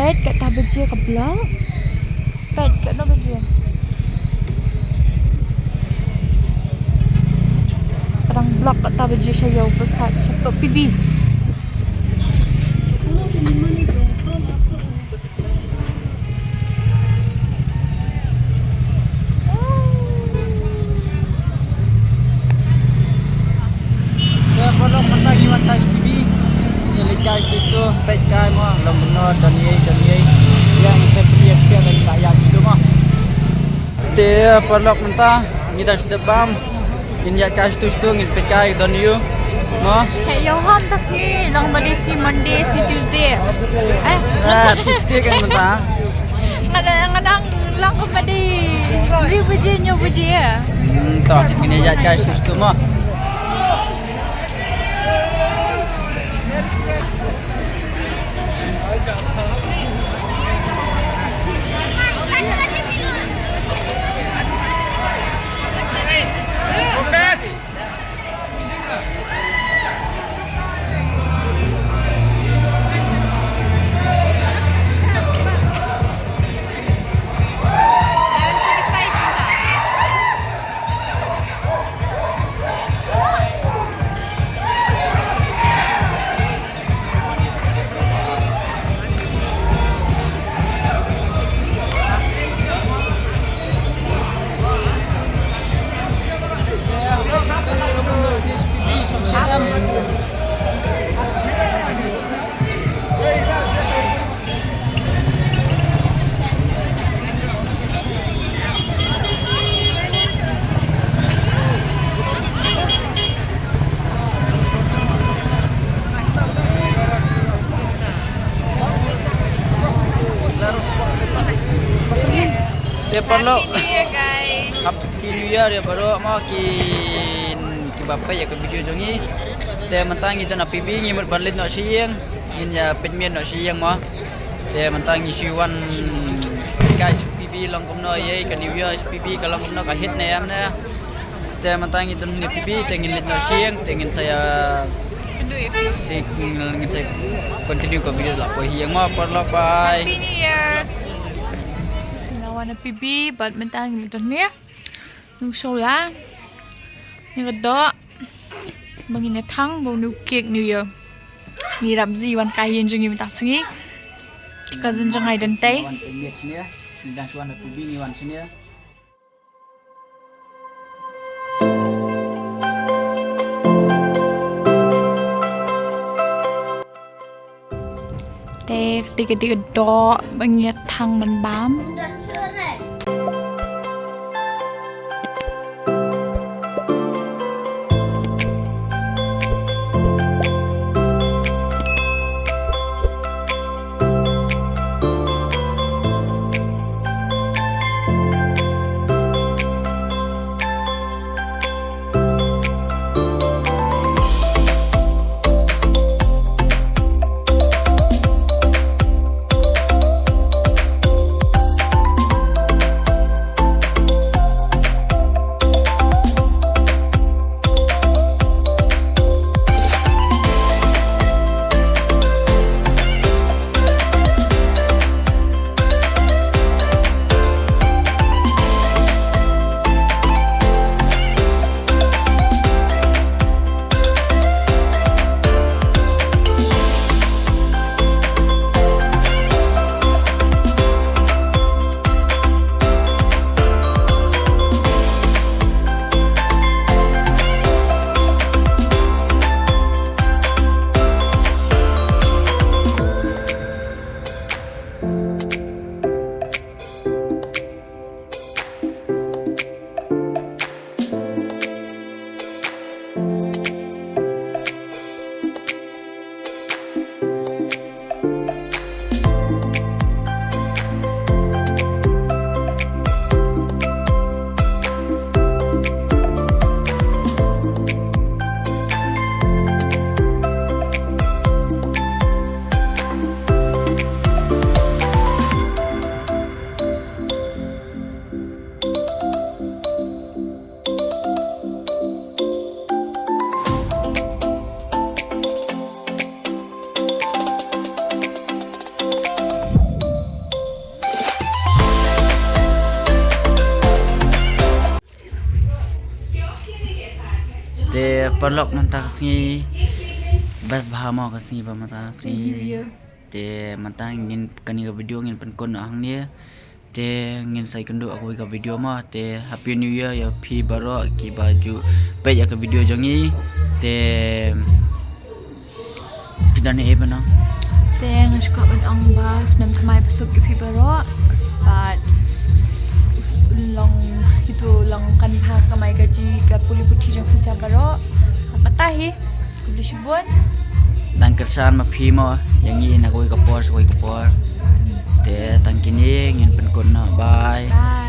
peit kat tah bejia ke blok. Peit kat no bejia. Kadang blok kat tah bejia saya berkat cepat pibi. Kalau mata iwan tas pibi, ni lekai tu peit kai mo, lam benar dan ye yang saya pergi lagi layak tu mo. Te perlok mata, ni dah sudah bam. Ini ya kas tu ngin peit kai dan you. Mo. Hey, yo ham tas ni long balik si Monday si Tuesday. Tuesday kan mata. Kadang-kadang lang ko pa di. Ri bejia. Toh, ini ya kas tu mo. Dia perlu Happy New Year dia baru makin kibapa ya ke video jongi. Dia mentang itu nak pibi ngi berbalit nak siang, ngin ya penmian nak siang mah. Dia mentang ngi siwan guys pibi long komno ye ke New Year pibi kalau komno ka hit ne amna. Dia mentang itu ni pibi tengin lit nak siang, tengin saya ngin saya continue ke video lah po hiang mah perlu bye. Happy New Year. Sinawan na pibi, but mentang ito niya. Nung show ya. Ni kado. Bangin na thang bo nu cake New Year. Ni Rezzy wan kayin jeng minta singi. Cousin jeng ai dan tay. Wan pemit sini ya. Ni dah suan pibi ni wan sini ya. Tiga dok bangin thang man bam. perlok mantah kasi best bahama kasi ba mata si te mantah ingin kani ka video ingin penkon ahang ni te ingin sai kendo aku ka video ma te happy new year ya phi baro ki baju pe ya ka video jongi te pidane e bana te ngashka ban ang ba snem thymmai pasuk ki baro but long itu long kan ha kamai gaji ka puli puthi jang fisa baro matahi kubli shibon dan kersan ma phi mo yang ni na koi ka por te tangkini ngin penkon na bye.